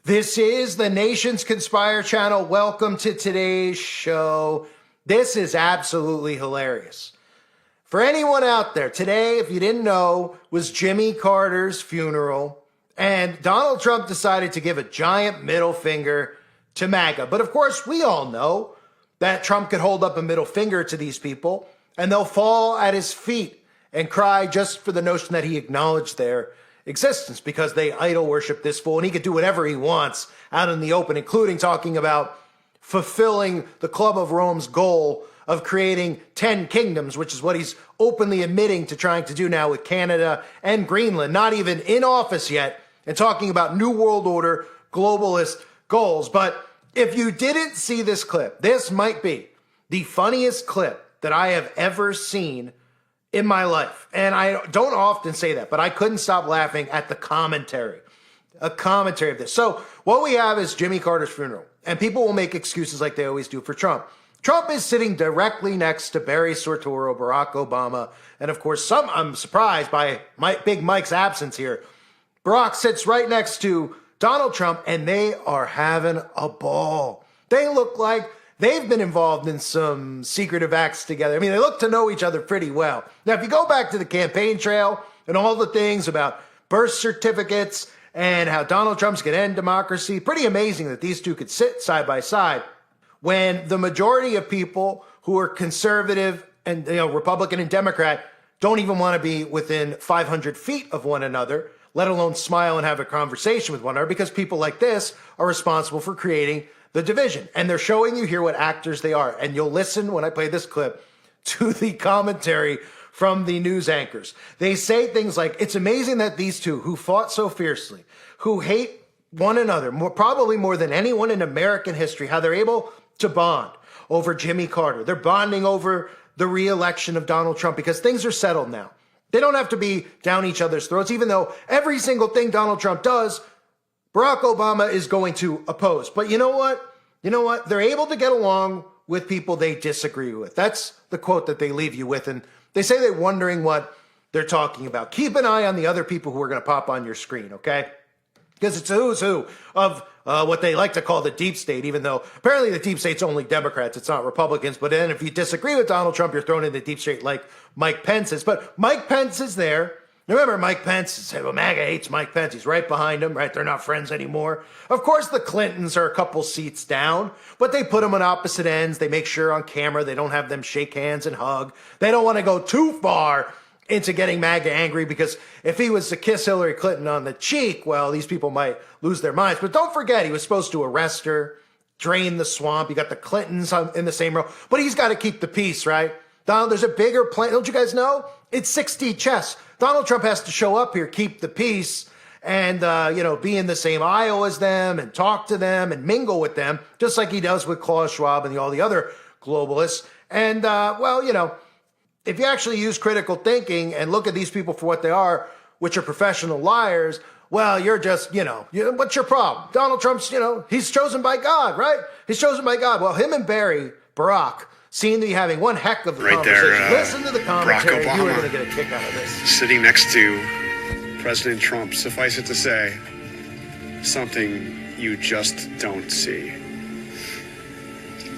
This is the Nation's Conspire channel. Welcome to today's show. This is absolutely hilarious. For anyone out there, today, if you didn't know, was Jimmy Carter's funeral, and Donald Trump decided to give a giant middle finger to Maga. But of course, we all know that Trump could hold up a middle finger to these people, and they'll fall at his feet and cry just for the notion that he acknowledged their existence, because they idol worship this fool, and he could do whatever he wants out in the open, including talking about fulfilling the Club of Rome's goal of creating 10 kingdoms, which is what he's openly admitting to trying to do now with Canada and Greenland, not even in office yet, and talking about New World Order globalist goals. But if you didn't see this clip, this might be the funniest clip that I have ever seen in my life. And I don't often say that, but I couldn't stop laughing at the commentary, a commentary of this. So what we have is Jimmy Carter's funeral, and people will make excuses like they always do for Trump. Trump is sitting directly next to Barry Soetoro, Barack Obama, and of course, I'm surprised by Big Mike's absence here. Barack sits right next to Donald Trump, and they are having a ball. They look like they've been involved in some secretive acts together. I mean, they look to know each other pretty well. Now, if you go back to the campaign trail and all the things about birth certificates and how Donald Trump's going to end democracy, pretty amazing that these two could sit side by side when the majority of people who are conservative and Republican and Democrat don't even want to be within 500 feet of one another, let alone smile and have a conversation with one another, because people like this are responsible for creating the division. And they're showing you here what actors they are. And you'll listen when I play this clip to the commentary from the news anchors. They say things like, it's amazing that these two who fought so fiercely, who hate one another, probably more than anyone in American history, how they're able to bond over Jimmy Carter. They're bonding over the re-election of Donald Trump because things are settled now. They don't have to be down each other's throats, even though every single thing Donald Trump does, Barack Obama is going to oppose. But you know what? They're able to get along with people they disagree with. That's the quote that they leave you with. And they say they're wondering what they're talking about. Keep an eye on the other people who are going to pop on your screen, okay? Because it's a who's who of what they like to call the deep state, even though apparently the deep state's only Democrats. It's not Republicans. But then if you disagree with Donald Trump, you're thrown in the deep state like Mike Pence is. But Mike Pence is there. Remember, Mike Pence said, well, MAGA hates Mike Pence. He's right behind him, right? They're not friends anymore. Of course, the Clintons are a couple seats down, but they put them on opposite ends. They make sure on camera they don't have them shake hands and hug. They don't want to go too far into getting MAGA angry, because if he was to kiss Hillary Clinton on the cheek, well, these people might lose their minds. But don't forget, he was supposed to arrest her, drain the swamp. You got the Clintons in the same row, but he's got to keep the peace, right? Donald, there's a bigger plan. Don't you guys know? It's 6D chess. Donald Trump has to show up here, keep the peace, and, be in the same aisle as them and talk to them and mingle with them, just like he does with Klaus Schwab and all the other globalists. And, if you actually use critical thinking and look at these people for what they are, which are professional liars, well, you're just, what's your problem? Donald Trump's, he's chosen by God, right? He's chosen by God. Well, him and Barack, seem to be having one heck of a conversation. There, listen to the commentary. You are going to get a kick out of this. Sitting next to President Trump, suffice it to say, something you just don't see.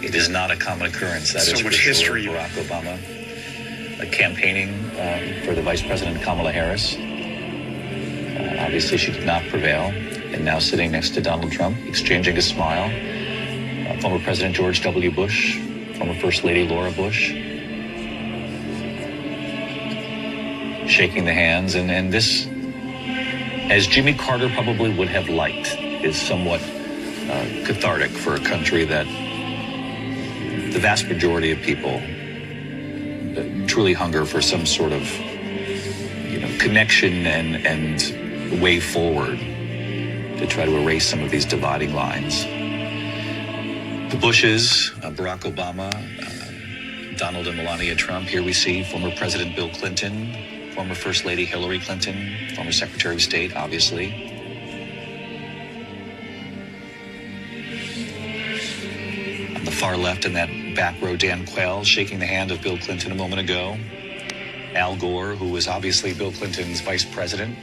It is not a common occurrence. That so is much for history. Sure. Barack Obama campaigning for the Vice President Kamala Harris. Obviously, she did not prevail. And now sitting next to Donald Trump, exchanging a smile. Former President George W. Bush, former First Lady Laura Bush, shaking the hands. And this, as Jimmy Carter probably would have liked, is somewhat cathartic for a country that the vast majority of people truly hunger for some sort of connection and way forward to try to erase some of these dividing lines. The Bushes, Barack Obama, Donald and Melania Trump. Here we see former President Bill Clinton, former First Lady Hillary Clinton, former Secretary of State, obviously. On the far left in that back row, Dan Quayle shaking the hand of Bill Clinton a moment ago. Al Gore, who was obviously Bill Clinton's vice president.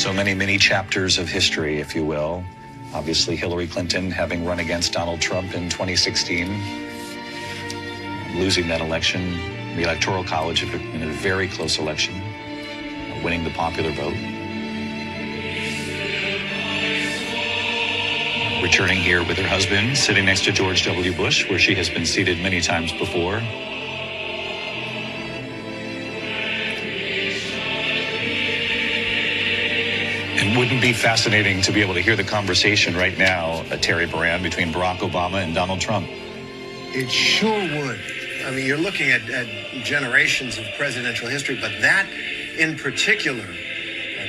So many mini chapters of history, if you will. Obviously, Hillary Clinton having run against Donald Trump in 2016, losing that election, the Electoral College in a very close election, winning the popular vote. Returning here with her husband, sitting next to George W. Bush, where she has been seated many times before. And wouldn't it be fascinating to be able to hear the conversation right now, Terry Moran, between Barack Obama and Donald Trump? It sure would. I mean, you're looking at generations of presidential history, but that in particular,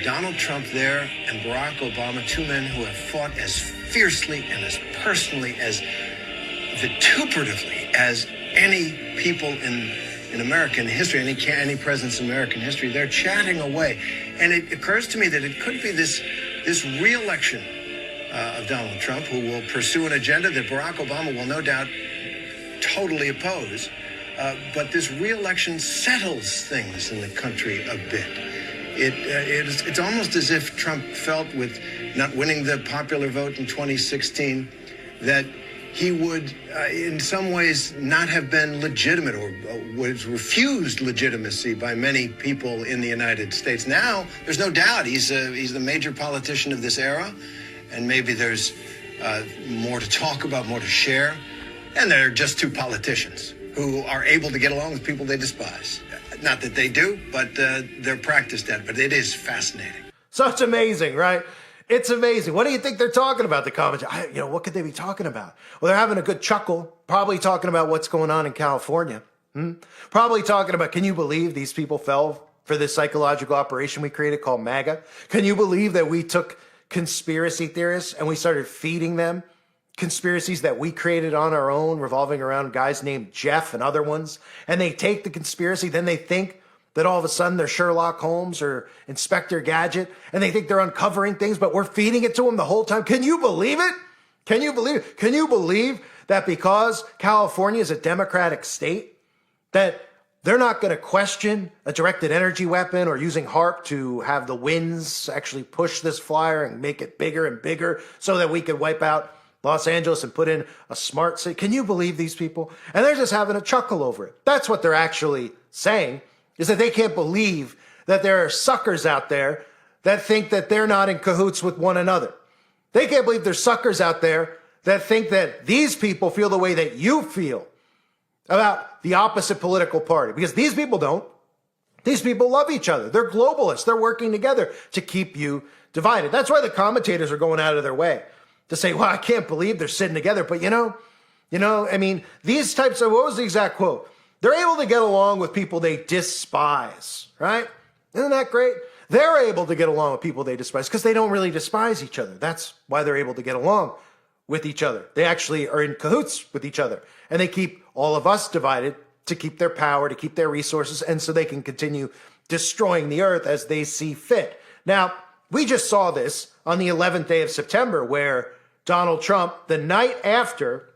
Donald Trump there and Barack Obama, two men who have fought as fiercely and as personally, as vituperatively as any people in American history, any presidents in American history. They're chatting away. And it occurs to me that it could be this re-election of Donald Trump, who will pursue an agenda that Barack Obama will no doubt totally oppose. But this re-election settles things in the country a bit. It's almost as if Trump felt, with not winning the popular vote in 2016, that he would, in some ways, not have been legitimate, or was refused legitimacy by many people in the United States. Now, there's no doubt he's the major politician of this era, and maybe there's more to talk about, more to share. And they're just two politicians who are able to get along with people they despise. Not that they do, but they're practiced at it. But it is fascinating. So it's amazing, right? It's amazing. What do you think they're talking about, the comments? What could they be talking about? Well, they're having a good chuckle, probably talking about what's going on in California. Probably talking about, can you believe these people fell for this psychological operation we created called Maga? Can you believe that we took conspiracy theorists and we started feeding them conspiracies that we created on our own, revolving around guys named Jeff and other ones? And they take the conspiracy, then they think that all of a sudden they're Sherlock Holmes or Inspector Gadget, and they think they're uncovering things, but we're feeding it to them the whole time. Can you believe it? Can you believe it? Can you believe that because California is a democratic state, that they're not going to question a directed energy weapon or using HARP to have the winds actually push this flyer and make it bigger and bigger so that we could wipe out Los Angeles and put in a smart city? Can you believe these people? And they're just having a chuckle over it. That's what they're actually saying, is that they can't believe that there are suckers out there that think that they're not in cahoots with one another. They can't believe there's suckers out there that think that these people feel the way that you feel about the opposite political party, because these people don't. These people love each other. They're globalists. They're working together to keep you divided. That's why the commentators are going out of their way to say, well, I can't believe they're sitting together. But these types of, what was the exact quote? They're able to get along with people they despise, right? Isn't that great? They're able to get along with people they despise because they don't really despise each other. That's why they're able to get along with each other. They actually are in cahoots with each other. And they keep all of us divided to keep their power, to keep their resources, and so they can continue destroying the earth as they see fit. Now, we just saw this on the 11th day of September, where Donald Trump, the night after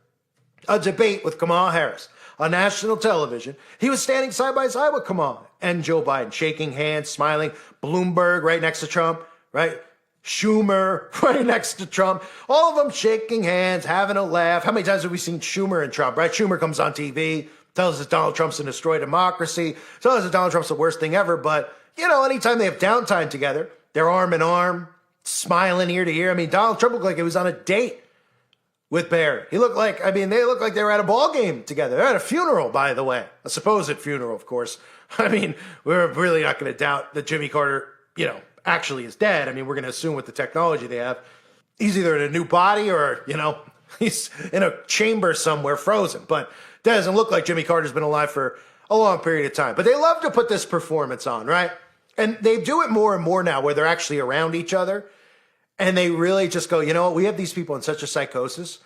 a debate with Kamala Harris on national television, he was standing side by side with Kamala and Joe Biden, shaking hands, smiling. Bloomberg right next to Trump, right? Schumer right next to Trump. All of them shaking hands, having a laugh. How many times have we seen Schumer and Trump, right? Schumer comes on TV, tells us Donald Trump's a destroy democracy, tells us that Donald Trump's the worst thing ever. But, anytime they have downtime together, they're arm in arm, smiling ear to ear. Donald Trump looked like he was on a date with Barry. They looked like they were at a ball game together. They're at a funeral, by the way. A supposed funeral, of course. We're really not going to doubt that Jimmy Carter, actually is dead. We're going to assume with the technology they have, he's either in a new body or, he's in a chamber somewhere frozen. But it doesn't look like Jimmy Carter's been alive for a long period of time. But they love to put this performance on, right? And they do it more and more now where they're actually around each other. And they really just go, we have these people in such a psychosis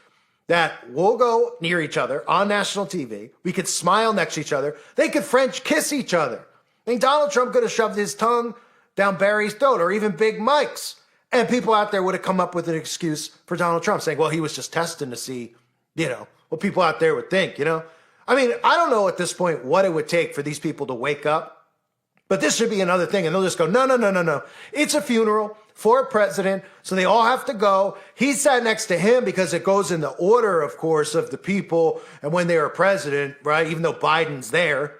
that we'll go near each other on national TV. We could smile next to each other. They could French kiss each other. Donald Trump could have shoved his tongue down Barry's throat, or even Big Mike's. And people out there would have come up with an excuse for Donald Trump, saying, well, he was just testing to see, what people out there would think, I don't know at this point what it would take for these people to wake up. But this should be another thing. And they'll just go, no. It's a funeral. for president, so they all have to go. He sat next to him because it goes in the order, of course, of the people and when they were president, right? Even though Biden's there,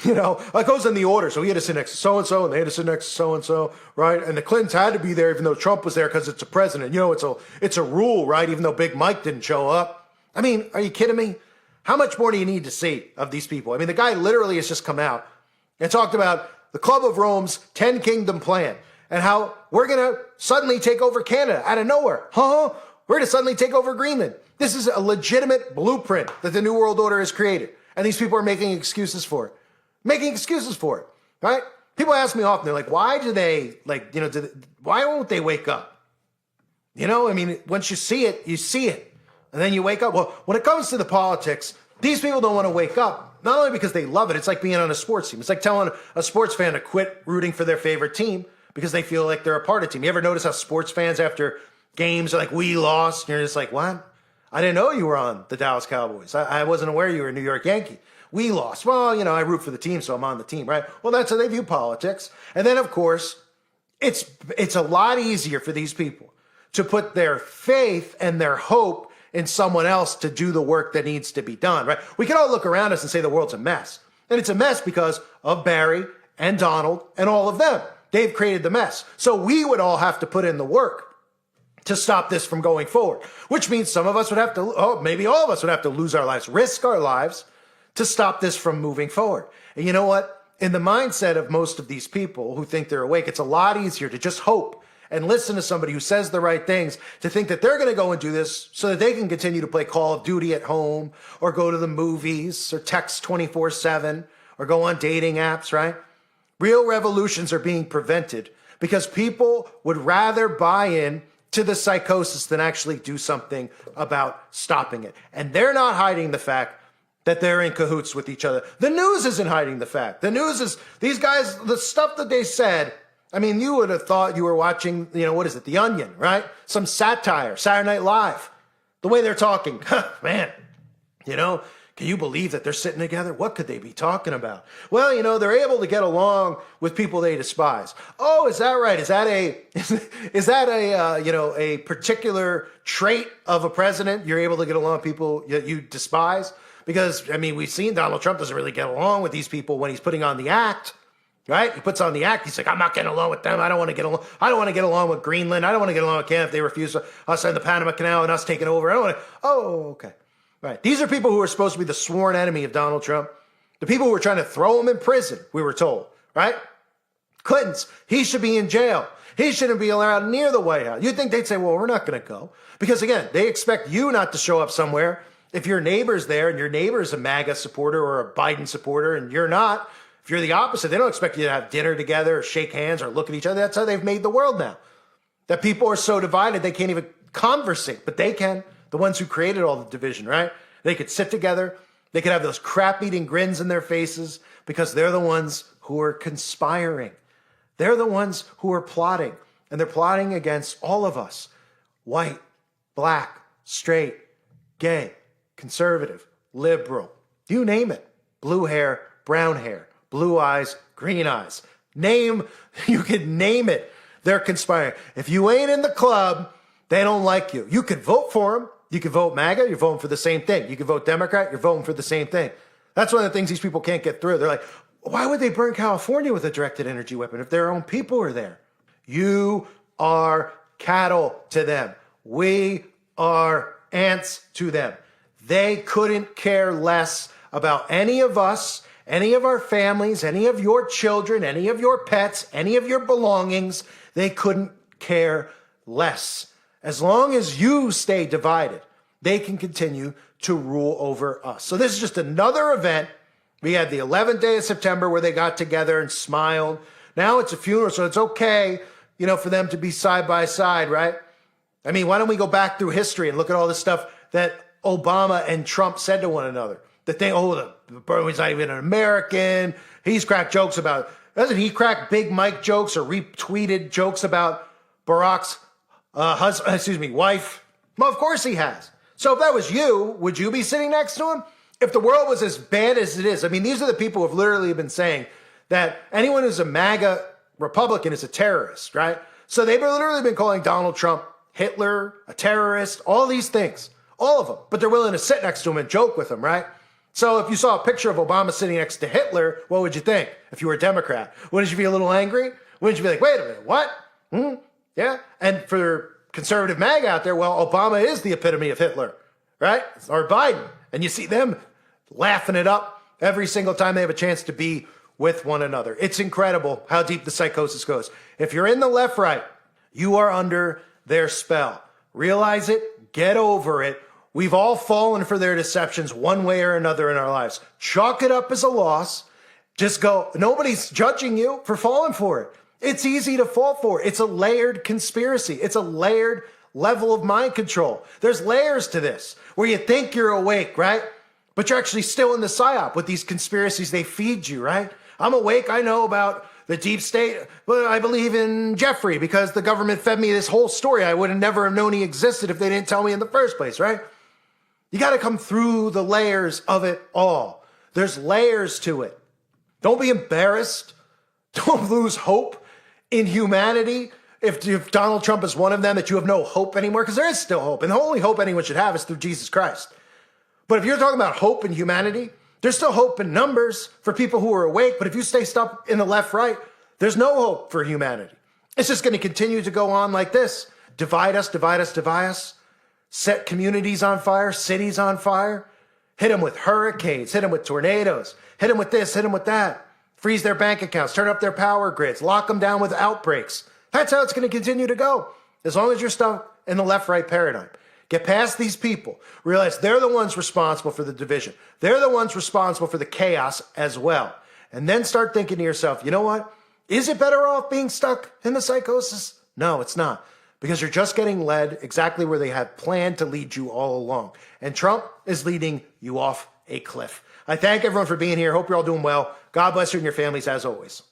it goes in the order. So he had to sit next to so-and-so, and they had to sit next to so-and-so, right? And the Clintons had to be there even though Trump was there because it's a president. It's a rule, right? Even though Big Mike didn't show up. I mean, are you kidding me? How much more do you need to see of these people? I mean, the guy literally has just come out and talked about the Club of Rome's 10 Kingdom plan and how we're going to suddenly take over Canada out of nowhere. We're going to suddenly take over Greenland. This is a legitimate blueprint that the New World Order has created. And these people are making excuses for it. Right? People ask me often, they're like, why do they, why won't they wake up? I mean, once you see it, you see it. And then you wake up. Well, when it comes to the politics, these people don't want to wake up, not only because they love it. It's like being on a sports team. It's like telling a sports fan to quit rooting for their favorite team because they feel like they're a part of the team. You ever notice how sports fans after games are like, we lost? And you're just like, what? I didn't know you were on the Dallas Cowboys. I wasn't aware you were a New York Yankee. We lost. Well, I root for the team, so I'm on the team, right? Well, that's how they view politics. And then, of course, it's a lot easier for these people to put their faith and their hope in someone else to do the work that needs to be done, right? We can all look around us and say the world's a mess. And it's a mess because of Barry and Donald and all of them. They've created the mess. So we would all have to put in the work to stop this from going forward, which means some of us would have to, maybe all of us would have to lose our lives, risk our lives to stop this from moving forward. And you know what? In the mindset of most of these people who think they're awake, it's a lot easier to just hope and listen to somebody who says the right things, to think that they're going to go and do this so that they can continue to play Call of Duty at home or go to the movies or text 24/7 or go on dating apps, right? Real revolutions are being prevented because people would rather buy in to the psychosis than actually do something about stopping it. And they're not hiding the fact that they're in cahoots with each other. The news isn't hiding the fact. The news is, these guys, the stuff that they said, I mean, you would have thought you were watching, what is it, The Onion, right? Some satire, Saturday Night Live. The way they're talking, man, can you believe that they're sitting together? What could they be talking about? Well, they're able to get along with people they despise. Oh, is that right? Is that a particular trait of a president? You're able to get along with people that you despise? Because, we've seen Donald Trump doesn't really get along with these people when he's putting on the act, right? He puts on the act. He's like, I'm not getting along with them. I don't want to get along. I don't want to get along with Greenland. I don't want to get along with Canada if they refuse us in the Panama Canal and us taking over. I don't want to. Oh, okay. Right. These are people who are supposed to be the sworn enemy of Donald Trump. The people who were trying to throw him in prison, we were told, right? Clintons, he should be in jail. He shouldn't be allowed near the White House. You'd think they'd say, well, we're not going to go. Because again, they expect you not to show up somewhere if your neighbor's there and your neighbor's a MAGA supporter or a Biden supporter and you're not. If you're the opposite, they don't expect you to have dinner together or shake hands or look at each other. That's how they've made the world now. That people are so divided they can't even conversate, but they can. The ones who created all the division, right? They could sit together. They could have those crap-eating grins in their faces because they're the ones who are conspiring. They're the ones who are plotting, and they're plotting against all of us. White, black, straight, gay, conservative, liberal, you name it. Blue hair, brown hair, blue eyes, green eyes. You could name it. They're conspiring. If you ain't in the club, they don't like you. You could vote for them. You could vote MAGA, you're voting for the same thing. You could vote Democrat, you're voting for the same thing. That's one of the things these people can't get through. They're like, why would they burn California with a directed energy weapon if their own people are there? You are cattle to them. We are ants to them. They couldn't care less about any of us, any of our families, any of your children, any of your pets, any of your belongings. They couldn't care less. As long as you stay divided, they can continue to rule over us. So this is just another event. We had the 11th day of September where they got together and smiled. Now it's a funeral, so it's okay, for them to be side by side, right? Why don't we go back through history and look at all the stuff that Obama and Trump said to one another? The thing, he's not even an American. He's cracked jokes about, doesn't he crack Big Mike jokes or retweeted jokes about Barack's wife? Well, of course he has. So if that was you, would you be sitting next to him? If the world was as bad as it is, these are the people who have literally been saying that anyone who's a MAGA Republican is a terrorist, right? So they've literally been calling Donald Trump Hitler, a terrorist, all these things, all of them. But they're willing to sit next to him and joke with him, right? So if you saw a picture of Obama sitting next to Hitler, what would you think if you were a Democrat? Wouldn't you be a little angry? Wouldn't you be like, wait a minute, what? Yeah. And for conservative MAGA out there, well, Obama is the epitome of Hitler, right? Or Biden. And you see them laughing it up every single time they have a chance to be with one another. It's incredible how deep the psychosis goes. If you're in the left right, you are under their spell. Realize it, get over it. We've all fallen for their deceptions one way or another in our lives. Chalk it up as a loss. Just go, nobody's judging you for falling for it. It's easy to fall for. It's a layered conspiracy. It's a layered level of mind control. There's layers to this where you think you're awake, right? But you're actually still in the psyop with these conspiracies they feed you, right? I'm awake. I know about the deep state. Well, I believe in Jeffrey because the government fed me this whole story. I would have never have known he existed if they didn't tell me in the first place, right? You got to come through the layers of it all. There's layers to it. Don't be embarrassed. Don't lose hope in humanity. If Donald Trump is one of them, that you have no hope anymore, because there is still hope. And the only hope anyone should have is through Jesus Christ. But if you're talking about hope in humanity, there's still hope in numbers for people who are awake. But if you stay stuck in the left, right, there's no hope for humanity. It's just going to continue to go on like this. Divide us, divide us, divide us. Set communities on fire, cities on fire. Hit them with hurricanes, hit them with tornadoes, hit them with this, hit them with that. Freeze their bank accounts, turn up their power grids, lock them down with outbreaks. That's how it's going to continue to go. As long as you're stuck in the left-right paradigm. Get past these people. Realize they're the ones responsible for the division. They're the ones responsible for the chaos as well. And then start thinking to yourself, you know what? Is it better off being stuck in the psychosis? No, it's not. Because you're just getting led exactly where they had planned to lead you all along. And Trump is leading you off a cliff. I thank everyone for being here. Hope you're all doing well. God bless you and your families as always.